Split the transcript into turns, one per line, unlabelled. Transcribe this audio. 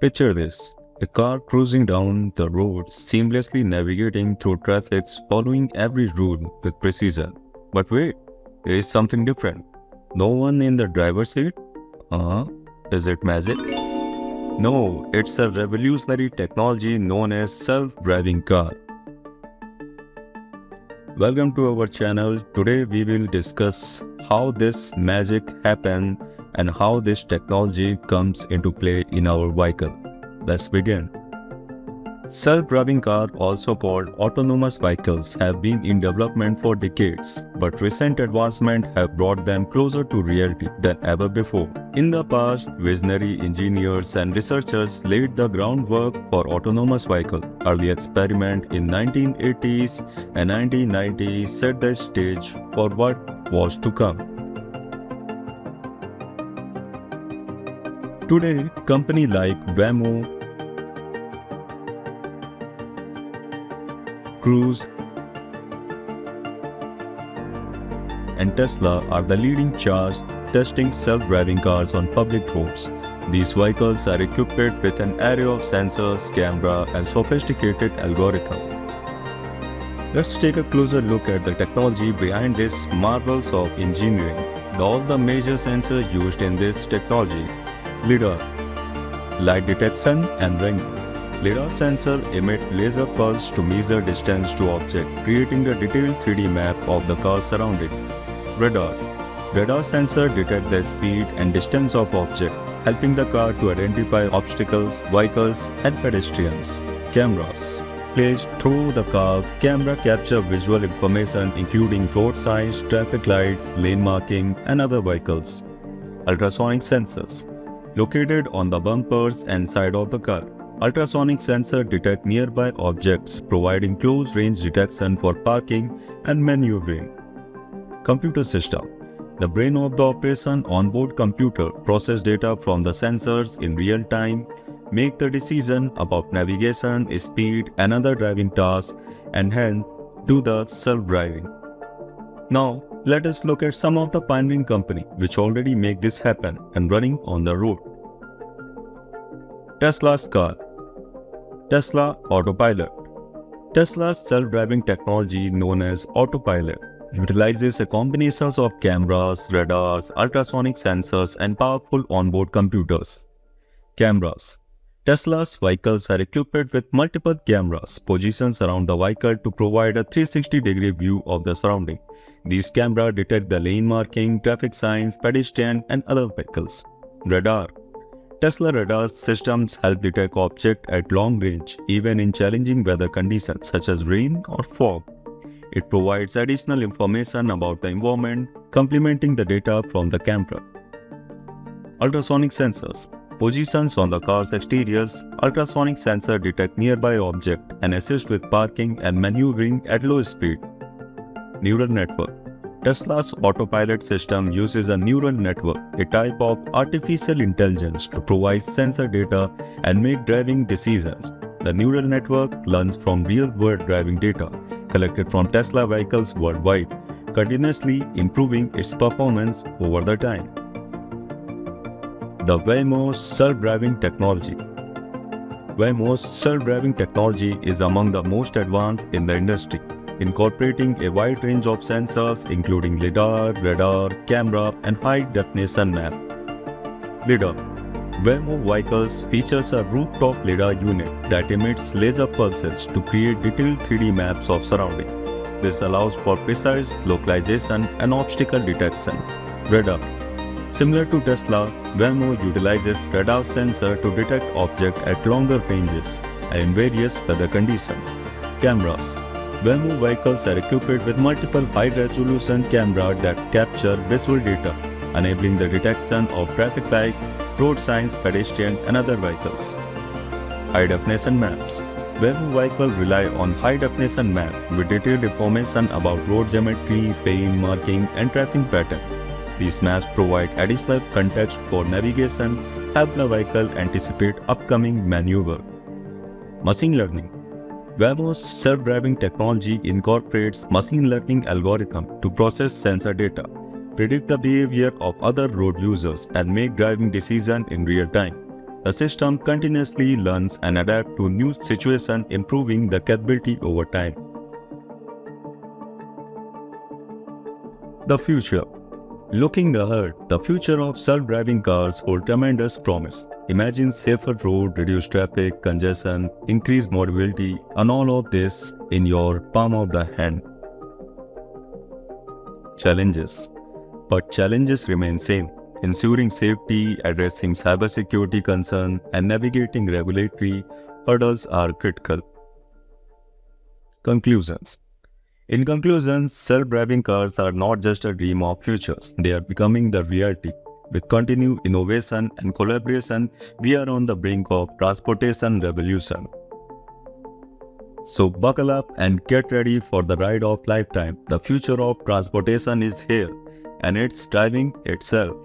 Picture this, a car cruising down the road, seamlessly navigating through traffic, following every rule with precision. But wait, there is something different. No one in the driver's seat? Uh, is it magic? No, it's a revolutionary technology known as self-driving car. Welcome to our channel. Today we will discuss how this magic happens and how this technology comes into play in our vehicle. Let's begin. Self-driving cars, also called autonomous vehicles, have been in development for decades, but recent advancements have brought them closer to reality than ever before. In the past, visionary engineers and researchers laid the groundwork for autonomous vehicles. Early experiments in 1980s and 1990s set the stage for what was to come. Today, companies like Waymo, Cruise, and Tesla are the leading charge testing self-driving cars on public roads. These vehicles are equipped with an array of sensors, camera, and sophisticated algorithms. Let's take a closer look at the technology behind these marvels of engineering. All the major sensors used in this technology: LiDAR, light detection and ranging. LiDAR sensor emit laser pulse to measure distance to object, creating a detailed 3D map of the car's surrounding. Radar. Radar sensor detect the speed and distance of object, helping the car to identify obstacles, vehicles, and pedestrians. Cameras. Placed through the car's camera capture visual information including road signs, traffic lights, lane marking, and other vehicles. Ultrasonic sensors. Located on the bumpers and side of the car. Ultrasonic sensors detect nearby objects, providing close-range detection for parking and maneuvering. Computer system. The brain of the operation onboard computer processes data from the sensors in real time, make the decision about navigation, speed, and other driving tasks, and hence do the self-driving. Now, let us look at some of the pioneering companies which already make this happen and running on the road. Tesla's car. Tesla Autopilot. Tesla's self-driving technology, known as Autopilot, utilizes a combination of cameras, radars, ultrasonic sensors, and powerful onboard computers. Cameras. Tesla's vehicles are equipped with multiple cameras positioned around the vehicle to provide a 360-degree view of the surrounding. These cameras detect the lane marking, traffic signs, pedestrian, and other vehicles. Radar. Tesla radar systems help detect objects at long range, even in challenging weather conditions such as rain or fog. It provides additional information about the environment, complementing the data from the camera. Ultrasonic sensors. Positions on the car's exteriors, ultrasonic sensors detect nearby objects and assist with parking and maneuvering at low speed. Neural network. Tesla's autopilot system uses a neural network, a type of artificial intelligence, to provide sensor data and make driving decisions. The neural network learns from real-world driving data collected from Tesla vehicles worldwide, continuously improving its performance over the time. The Waymo self-driving technology. Waymo's self-driving technology is among the most advanced in the industry, incorporating a wide range of sensors including LiDAR, radar, camera, and high-definition map. LiDAR. Waymo vehicles features a rooftop LiDAR unit that emits laser pulses to create detailed 3D maps of surrounding. This allows for precise localization and obstacle detection. Radar. Similar to Tesla, Waymo utilizes radar sensor to detect objects at longer ranges and in various weather conditions. Cameras. Waymo vehicles are equipped with multiple high-resolution cameras that capture visual data, enabling the detection of traffic light, road signs, pedestrian, and other vehicles. High-definition maps. Waymo vehicles rely on high-definition maps with detailed information about road geometry, lane marking, and traffic pattern. These maps provide additional context for navigation, help the vehicle anticipate upcoming maneuver. Machine learning. Waymo's self-driving technology incorporates machine learning algorithms to process sensor data, predict the behavior of other road users, and make driving decisions in real time. The system continuously learns and adapts to new situations, improving the capability over time. The future. Looking ahead, the future of self-driving cars holds tremendous promise. Imagine safer roads, reduced traffic, congestion, increased mobility, and all of this in your palm of the hand. Challenges. But challenges remain same. Ensuring safety, addressing cybersecurity concerns, and navigating regulatory hurdles are critical. Conclusions. In conclusion, self-driving cars are not just a dream of futures, they are becoming the reality. With continued innovation and collaboration, we are on the brink of transportation revolution. So buckle up and get ready for the ride of lifetime. The future of transportation is here, and it's driving itself.